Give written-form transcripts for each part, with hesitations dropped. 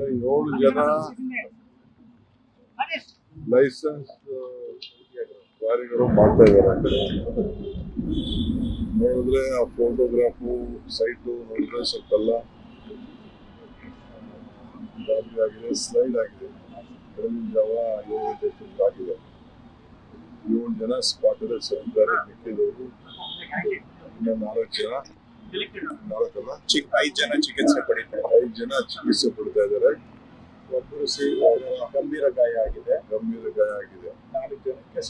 7 ಜನ ಲೈಸೆನ್ಸ್ ಕ್ವಾರಿಗಳು ಮಾಡ್ತಾ ಇದ್ದಾರೆ. ಆ ಕಡೆ ನೋಡಿದ್ರೆ ಆ ಫೋಟೋಗ್ರಾಫು ಸೈಟು ನೋಡಿದ್ರೆ ಸ್ವಲ್ಪ ಎಲ್ಲ ಆಗಿದೆ, ಸ್ಲೈಡ್ ಆಗಿದೆ. ಬೆಳಗಿನ ಜಾವ 7 ಗಂಟೆ ಆಗಿದೆ. 7 ಜನ ಸ್ಪಾಟ್ ಅಲ್ಲಿ ಸತ್ತಿದ್ದಾರೆ. ಮಿಕ್ಕಿದವರು ಇನ್ನು 4 ಜನ 5 ಜನ ಚಿಕಿತ್ಸೆ ಪಡಿತಾರೆ. 5 ಜನ ಚಿಕಿತ್ಸೆ ಪಡಿತಾ ಇದ್ದಾರೆ. ಒಬ್ಬರು ಗಂಭೀರ ಗಾಯ ಆಗಿದೆ. 4 ಜನಕ್ಕೆ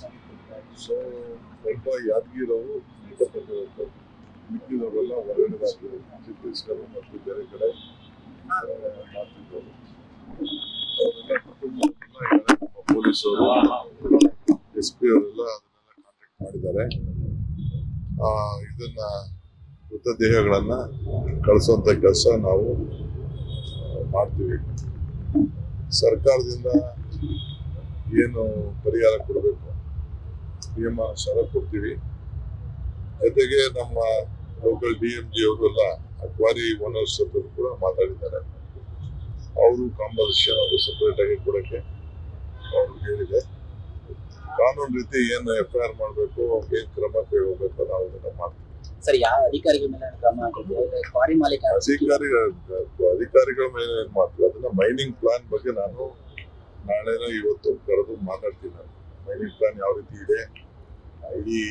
ಸೊ ಒಬ್ಬ ಯಾದಗಿರವರು ಮೃತಪಟ್ಟಿರೋದು. ಮಿಕ್ಕಿದವರೆಲ್ಲ ಹೊರಗಡೆ ಚಿಕಿತ್ಸಕರು ಮತ್ತು ಬೇರೆ ಕಡೆ ಮಾಡ್ತಿದ್ದವರು. ಪೊಲೀಸರು SP ಅವರೆಲ್ಲ ಅದನ್ನೆಲ್ಲ ಕಾಂಟ್ಯಾಕ್ಟ್ ಮಾಡಿದ್ದಾರೆ. ಇದನ್ನ ಮೃತದೇಹಗಳನ್ನ ಕಳಿಸುವಂತ ಕೆಲಸ ನಾವು ಮಾಡ್ತೀವಿ. ಸರ್ಕಾರದಿಂದ ಏನು ಪರಿಹಾರ ಕೊಡಬೇಕು ನಿಯಮಾನುಸಾರ ಕೊಡ್ತೀವಿ. ಜೊತೆಗೆ ನಮ್ಮ ಲೋಕಲ್ DMG ಅವರೆಲ್ಲ ಕ್ವಾರಿ ಓನರ್ಸ್ ಹತ್ರ ಕೂಡ ಮಾತಾಡಿದ್ದಾರೆ. ಅವರು ಕಾಂಪನ್ಸೇಷನ್ ಅವರು ಸಪರೇಟ್ ಆಗಿ ಕೊಡಕ್ಕೆ ಅವ್ರಿಗೆ ಹೇಳಿದೆ. ಕಾನೂನು ರೀತಿ ಏನು FIR ಮಾಡಬೇಕು, ಏನ್ ಕ್ರಮ ಕೈಗೊಳ್ಳಬೇಕು ನಾವು ಅದನ್ನ ಮಾಡ್ತೀವಿ. ಸರ್, ಯಾವ ಅಧಿಕಾರಿಗಳ ಮೇಲೆ ಕ್ರಮ ಆಗಿದೆ? ಕ್ವಾರಿ ಮಾಲೀಕ ಅಧಿಕಾರಿಗಳ ಮೇಲೆ ಏನ್ ಮಾಡ್ತೀವಿ ಅದನ್ನ ಮೈನಿಂಗ್ ಪ್ಲಾನ್ ಬಗ್ಗೆ ನಾನು ನಾಳೆನ ಇವತ್ತು ಕರೆದು ಮಾತಾಡ್ತೀನಿ. ನಾನು ಮೈನಿಂಗ್ ಪ್ಲಾನ್ ಯಾವ ರೀತಿ ಇದೆ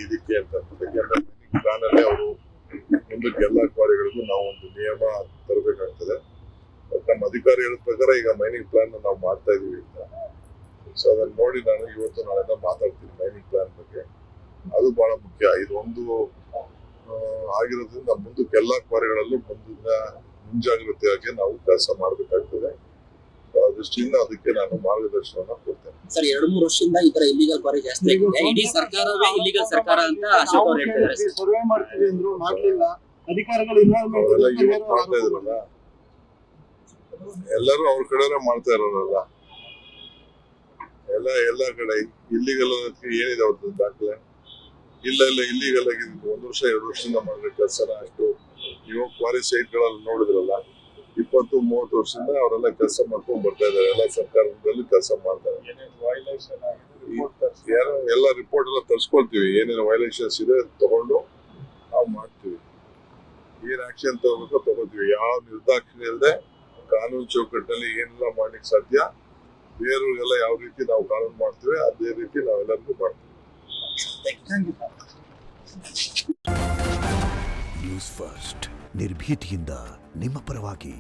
ಇದಕ್ಕೆ ಅಂತ. ಮೈನಿಂಗ್ ಪ್ಲಾನ್ ಅಲ್ಲೇ ಅವರು ಮುಂದಕ್ಕೆ ಎಲ್ಲಾ ಕ್ವಾರಿಗಳಿಗೂ ನಾವು ಒಂದು ನಿಯಮ ತರಬೇಕಾಗ್ತದೆ. ನಮ್ಮ ಅಧಿಕಾರಿ ಹೇಳಿದ ಪ್ರಕಾರ ಈಗ ಮೈನಿಂಗ್ ಪ್ಲಾನ್ ನಾವು ಮಾಡ್ತಾ ಇದೀವಿ ಅಂತ. ಸೊ ಅದನ್ನ ನೋಡಿ ನಾನು ಇವತ್ತು ನಾಳೆನ ಮಾತಾಡ್ತೀನಿ ಮೈನಿಂಗ್ ಪ್ಲಾನ್ ಬಗ್ಗೆ. ಅದು ಬಹಳ ಮುಖ್ಯ. ಇದೊಂದು ಆಗಿರೋದ್ರಿಂದ ಮುಂದಕ್ಕೆ ಎಲ್ಲಾ ಕ್ವಾರಿಗಳಲ್ಲೂ ಮುಂಜಾಗ್ರತೆಯಾಗಿ ನಾವು ಕೆಲಸ ಮಾಡಬೇಕಾಗ್ತದೆ. ದೃಷ್ಟಿಯಿಂದ ಅದಕ್ಕೆ ನಾನು ಮಾರ್ಗದರ್ಶನವನ್ನ ಕೊಡ್ತೇನೆ. ಸರ್, 2-3 ವರ್ಷದಿಂದ ಈ ತರ ಇಲ್ಲಿಗಲ್ ಕ್ವಾರಿ ಜಾಸ್ತಿ ಆಗಿದೆ. ಇಡೀ ಸರ್ಕಾರವೇ ಇಲ್ಲಿಗಲ್ ಸರ್ಕಾರ ಅಂತ ಅಶೋಕ್ ಅವರು ಹೇಳ್ತಿದ್ದಾರೆ. ಸರ್ವೆ ಮಾಡ್ತೀವಿ ಅಂದ್ರು ಮಾಡ್ಲಿಲ್ಲ. ಅಧಿಕಾರಿಗಳು ಅವರೆಲ್ಲ ಇವತ್ತು ಮಾಡ್ತಾ ಇದ್ರಲ್ಲ, ಎಲ್ಲರೂ ಅವ್ರ ಕಡೆನೇ ಮಾಡ್ತಾ ಇರೋರಲ್ಲ. ಎಲ್ಲ ಕಡೆ ಇಲ್ಲಿಗಲ್ ಏನಿದೆ ಅವ್ರದ್ದು ದಾಖಲೆ ಇಲ್ಲ ಇಲ್ಲಿಗಲ್ ಆಗಿದ್ದು 1 ವರ್ಷ 2 ವರ್ಷದಿಂದ ಮಾಡಿರೋ ಕೆಲಸನ ಅಷ್ಟು. ನೀವು ಕ್ವಾರಿ ಸೈಟ್ಗಳಲ್ಲಿ ನೋಡಿದ್ರಲ್ಲ, 20-30 ವರ್ಷದಿಂದ ಅವರೆಲ್ಲ ಕೆಲಸ ಮಾಡ್ಕೊಂಡು ಬರ್ತಾ ಇದ್ದಾರೆ. ಎಲ್ಲ ಸರ್ಕಾರದಲ್ಲಿ ಕೆಲಸ ಮಾಡ್ತಾರೆ. ಎಲ್ಲ ರಿಪೋರ್ಟ್ ಎಲ್ಲ ತರ್ಸ್ಕೊಳ್ತೀವಿ. ಏನೇನು ವೈಲೇಷನ್ಸ್ ಇದೆ ತಗೊಂಡು ನಾವು ಮಾಡ್ತೀವಿ. ಏನ್ ಆಕ್ಷನ್ ತಗೋಬೇಕೋ ತಗೋತೀವಿ. ಯಾವ ನಿರ್ದಾಕ್ಷಿಣ್ಯ ಇಲ್ಲದೆ ಕಾನೂನು ಚೌಕಟ್ಟಿನಲ್ಲಿ ಏನೆಲ್ಲ ಮಾಡ್ಲಿಕ್ಕೆ ಸಾಧ್ಯ, ಬೇರೆಯವ್ರಿಗೆಲ್ಲ ಯಾವ ರೀತಿ ನಾವು ಕಾನೂನು ಮಾಡ್ತೀವಿ ಅದೇ ರೀತಿ ನಾವೆಲ್ಲರಿಗೂ ಮಾಡ್ತೀವಿ. ನ್ಯೂಸ್ ಫಸ್ಟ್, ನಿರ್ಭೀತಿಯಿಂದ ನಿಮ್ಮ ಪರವಾಗಿ.